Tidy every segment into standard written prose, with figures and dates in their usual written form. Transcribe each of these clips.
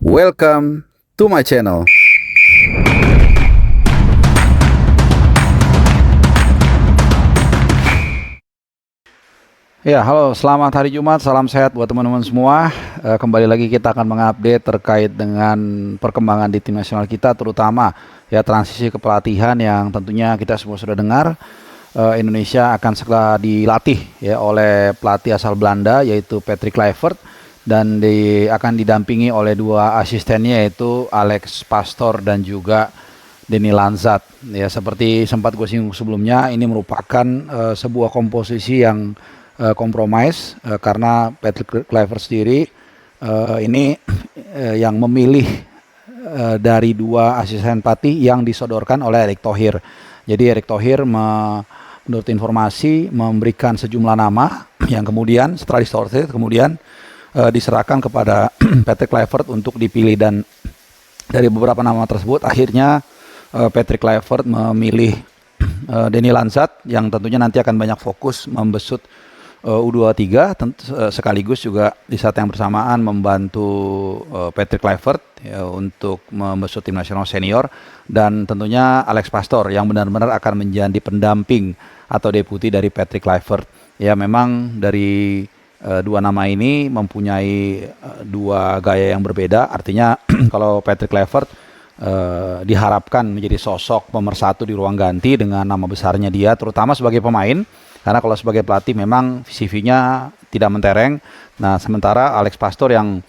Welcome to my channel. Ya, halo, selamat hari Jumat, salam sehat buat teman-teman semua. Kembali lagi kita akan mengupdate terkait dengan perkembangan di tim nasional kita, terutama ya transisi kepelatihan yang tentunya kita semua sudah dengar. Indonesia akan segera dilatih ya oleh pelatih asal Belanda yaitu Patrick Kluivert dan akan didampingi oleh dua asistennya yaitu Alex Pastoor dan juga Denny Lanzat. Ya, seperti sempat gue singgung sebelumnya, ini merupakan sebuah komposisi yang kompromis karena Patrick Kluivert sendiri ini yang memilih dari dua asisten pelatih yang disodorkan oleh Erick Thohir. Jadi Erick Thohir menurut informasi memberikan sejumlah nama yang kemudian setelah disortir kemudian diserahkan kepada Patrick Kluivert untuk dipilih, dan dari beberapa nama tersebut akhirnya Patrick Kluivert memilih Denny Lanzat yang tentunya nanti akan banyak fokus membesut U23 sekaligus juga di saat yang bersamaan membantu Patrick Kluivert ya, untuk membesut tim nasional senior, dan tentunya Alex Pastoor yang benar-benar akan menjadi pendamping atau deputi dari Patrick Kluivert. Ya, memang dari dua nama ini mempunyai dua gaya yang berbeda. Artinya kalau Patrick Kluivert diharapkan menjadi sosok pemersatu di ruang ganti dengan nama besarnya dia, terutama sebagai pemain. Karena kalau sebagai pelatih memang CV-nya tidak mentereng. Nah, sementara Alex Pastoor yang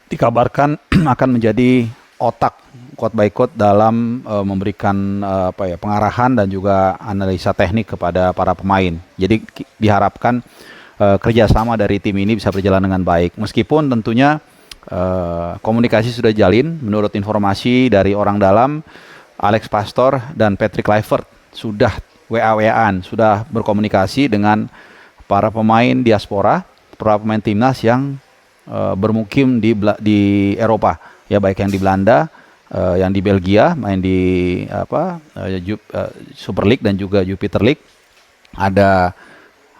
dikabarkan akan menjadi otak quote by quote dalam memberikan pengarahan dan juga analisa teknik kepada para pemain. Jadi diharapkan kerjasama dari tim ini bisa berjalan dengan baik. Meskipun tentunya komunikasi sudah jalin, menurut informasi dari orang dalam, Alex Pastoor dan Patrick Kluivert sudah WA-WA-an, sudah berkomunikasi dengan para pemain diaspora, para pemain timnas yang bermukim di Eropa, ya, baik yang di Belanda, yang di Belgia, main di Super League dan juga Jupiter League. Ada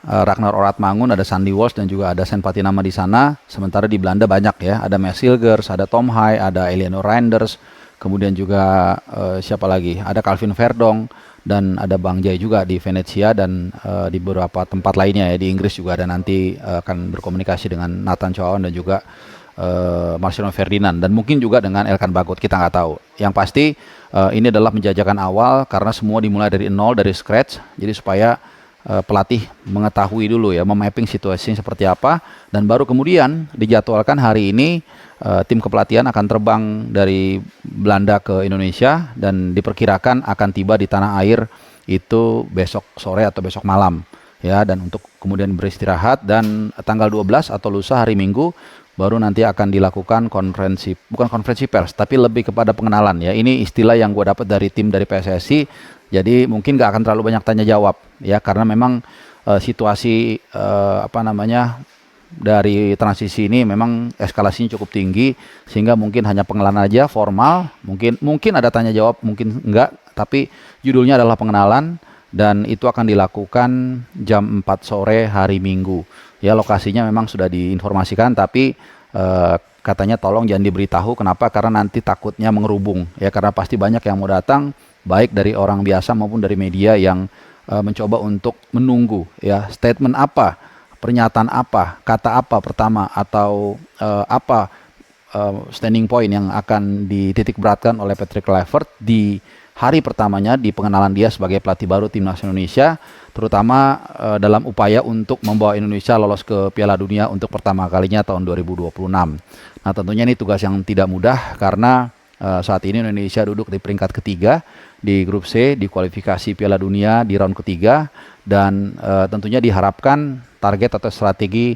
Ragnar Oratmangun, ada Sandy Walsh dan juga ada Sen Patinama di sana. Sementara di Belanda banyak ya, ada Mads Hilgers, ada Tom Hai, ada Eleanor Reinders, kemudian juga siapa lagi? Ada Calvin Verdong, dan ada Bang Jai juga di Venezia, dan di beberapa tempat lainnya ya, di Inggris juga ada, nanti akan berkomunikasi dengan Nathan Chow dan juga Marcelo Ferdinand, dan mungkin juga dengan Elkan Bagot, kita nggak tahu. Yang pasti ini adalah menjajakan awal karena semua dimulai dari nol, dari scratch, jadi supaya pelatih mengetahui dulu ya, memapping situasinya seperti apa, dan baru kemudian dijadwalkan hari ini tim kepelatihan akan terbang dari Belanda ke Indonesia dan diperkirakan akan tiba di tanah air itu besok sore atau besok malam ya, dan untuk kemudian beristirahat, dan tanggal 12 atau lusa hari Minggu baru nanti akan dilakukan bukan konferensi pers, tapi lebih kepada pengenalan ya. Ini istilah yang gue dapat dari tim dari PSSI, jadi mungkin gak akan terlalu banyak tanya jawab ya, karena memang situasi dari transisi ini memang eskalasinya cukup tinggi, sehingga mungkin hanya pengenalan aja formal, mungkin ada tanya jawab, mungkin enggak, tapi judulnya adalah pengenalan, dan itu akan dilakukan jam 4 sore hari Minggu. Ya, lokasinya memang sudah diinformasikan, tapi katanya tolong jangan diberitahu. Kenapa? Karena nanti takutnya mengerubung ya, karena pasti banyak yang mau datang, baik dari orang biasa maupun dari media yang mencoba untuk menunggu ya, statement apa, pernyataan apa, kata apa pertama, atau standing point yang akan dititik beratkan oleh Patrick Kluivert di hari pertamanya di pengenalan dia sebagai pelatih baru timnas Indonesia, terutama dalam upaya untuk membawa Indonesia lolos ke Piala Dunia untuk pertama kalinya tahun 2026. Nah, tentunya ini tugas yang tidak mudah karena saat ini Indonesia duduk di peringkat ketiga di grup C di kualifikasi Piala Dunia di round ketiga, dan tentunya diharapkan target atau strategi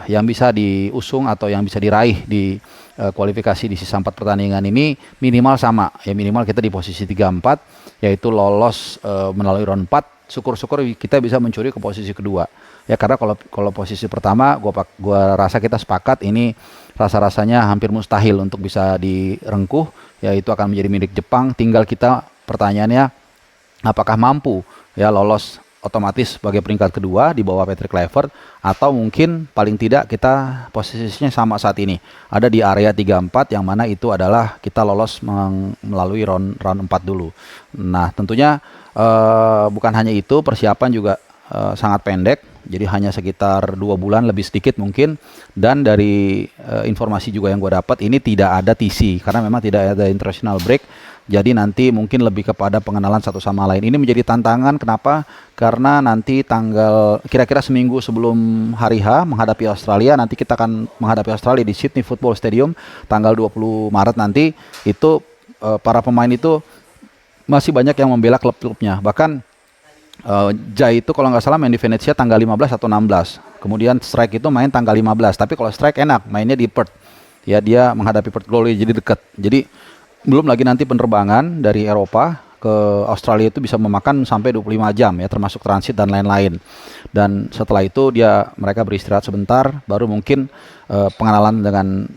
yang bisa diusung atau yang bisa diraih di kualifikasi di sisa 4 pertandingan ini minimal sama ya, minimal kita di posisi 3-4, yaitu lolos melalui round 4. Syukur-syukur kita bisa mencuri ke posisi kedua ya, karena kalau posisi pertama gua rasa kita sepakat ini rasa-rasanya hampir mustahil untuk bisa direngkuh ya, itu akan menjadi milik Jepang. Tinggal kita, pertanyaannya, apakah mampu ya lolos otomatis sebagai peringkat kedua di bawah Patrick Kluivert, atau mungkin paling tidak kita posisinya sama saat ini ada di area 3-4, yang mana itu adalah kita lolos melalui round 4 dulu. Nah, tentunya bukan hanya itu, persiapan juga sangat pendek, jadi hanya sekitar 2 bulan lebih sedikit mungkin. Dan dari informasi juga yang gue dapat, ini tidak ada TC karena memang tidak ada international break. Jadi nanti mungkin lebih kepada pengenalan satu sama lain. Ini menjadi tantangan, kenapa? Karena nanti tanggal kira-kira seminggu sebelum hari H menghadapi Australia, nanti kita akan menghadapi Australia di Sydney Football Stadium tanggal 20 Maret nanti. Itu para pemain itu masih banyak yang membela klub-klubnya. Bahkan Jai itu kalau nggak salah main di Venezia tanggal 15 atau 16. Kemudian Strike itu main tanggal 15. Tapi kalau Strike enak, mainnya di Perth. Ya, dia menghadapi Perth Glory, jadi dekat. Jadi belum lagi nanti penerbangan dari Eropa ke Australia itu bisa memakan sampai 25 jam ya, termasuk transit dan lain-lain. Dan setelah itu mereka beristirahat sebentar, baru mungkin pengenalan dengan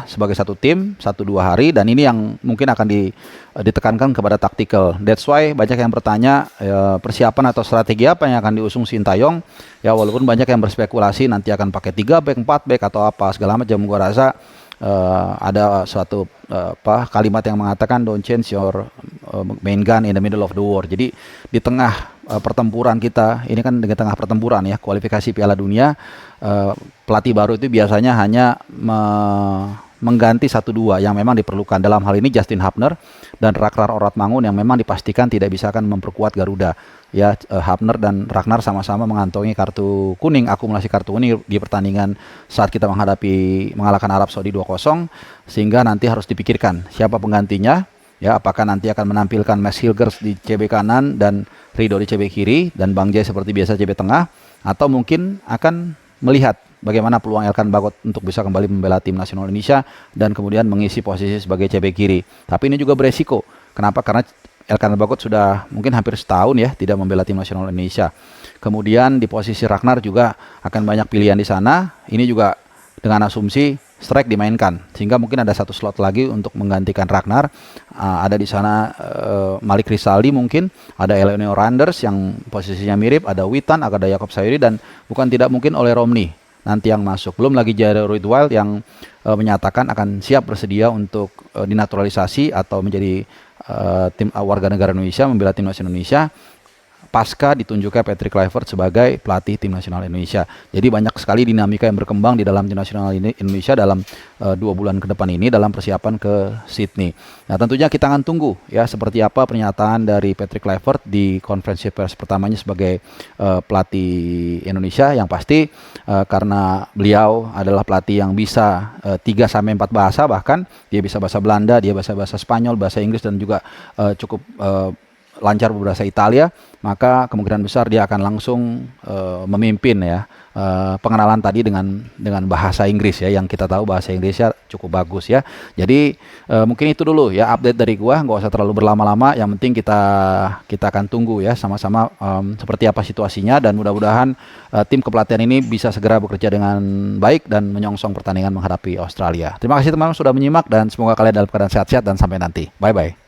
sebagai satu tim 1-2 hari. Dan ini yang mungkin akan ditekankan kepada tactical. That's why banyak yang bertanya persiapan atau strategi apa yang akan diusung Sintayong. Ya, walaupun banyak yang berspekulasi nanti akan pakai 3 back, 4 back atau apa segala macam, gua rasa ada suatu kalimat yang mengatakan don't change your main gun in the middle of the war. Jadi di tengah pertempuran kita, ini kan di tengah pertempuran ya, kualifikasi Piala Dunia, pelatih baru itu biasanya hanya mengganti 1-2 yang memang diperlukan. Dalam hal ini Justin Hubner dan Ragnar Oratmangun yang memang dipastikan tidak bisa akan memperkuat Garuda. Ya, Hubner dan Ragnar sama-sama mengantongi kartu kuning, akumulasi kartu kuning di pertandingan saat kita mengalahkan Arab Saudi 2-0, sehingga nanti harus dipikirkan siapa penggantinya. Ya, apakah nanti akan menampilkan Max Hilgers di CB kanan dan Rido di CB kiri dan Bang Jai seperti biasa CB tengah, atau mungkin akan melihat bagaimana peluang Elkan Bagot untuk bisa kembali membela tim nasional Indonesia dan kemudian mengisi posisi sebagai CB kiri. Tapi ini juga beresiko. Kenapa? Karena Elkan Bagot sudah mungkin hampir setahun ya tidak membela tim nasional Indonesia. Kemudian di posisi Ragnar juga akan banyak pilihan di sana. Ini juga dengan asumsi Strike dimainkan, sehingga mungkin ada satu slot lagi untuk menggantikan Ragnar. Ada di sana Malik Rizaldi, mungkin ada Eleonor Randers yang posisinya mirip, ada Witan, ada Jakob Sayuri, dan bukan tidak mungkin oleh Romney nanti yang masuk. Belum lagi Jared Wild yang menyatakan akan siap bersedia untuk dinaturalisasi atau menjadi tim warga negara Indonesia, membela tim nasional Indonesia pasca ditunjuknya Patrick Kluivert sebagai pelatih tim nasional Indonesia. Jadi banyak sekali dinamika yang berkembang di dalam tim nasional Indonesia dalam 2 bulan ke depan ini dalam persiapan ke Sydney. Nah, tentunya kita akan tunggu ya seperti apa pernyataan dari Patrick Kluivert di konferensi pers pertamanya sebagai pelatih Indonesia. Yang pasti karena beliau adalah pelatih yang bisa 3-4 bahasa, bahkan dia bisa bahasa Belanda, dia bahasa Spanyol, bahasa Inggris, dan juga cukup lancar berbahasa Italia, maka kemungkinan besar dia akan langsung memimpin ya pengenalan tadi dengan bahasa Inggris ya, yang kita tahu bahasa Inggrisnya cukup bagus ya. Jadi mungkin itu dulu ya update dari gua, nggak usah terlalu berlama-lama. Yang penting kita akan tunggu ya sama-sama seperti apa situasinya, dan mudah-mudahan tim kepelatihan ini bisa segera bekerja dengan baik dan menyongsong pertandingan menghadapi Australia. Terima kasih teman-teman sudah menyimak, dan semoga kalian dalam keadaan sehat-sehat dan sampai nanti. Bye bye.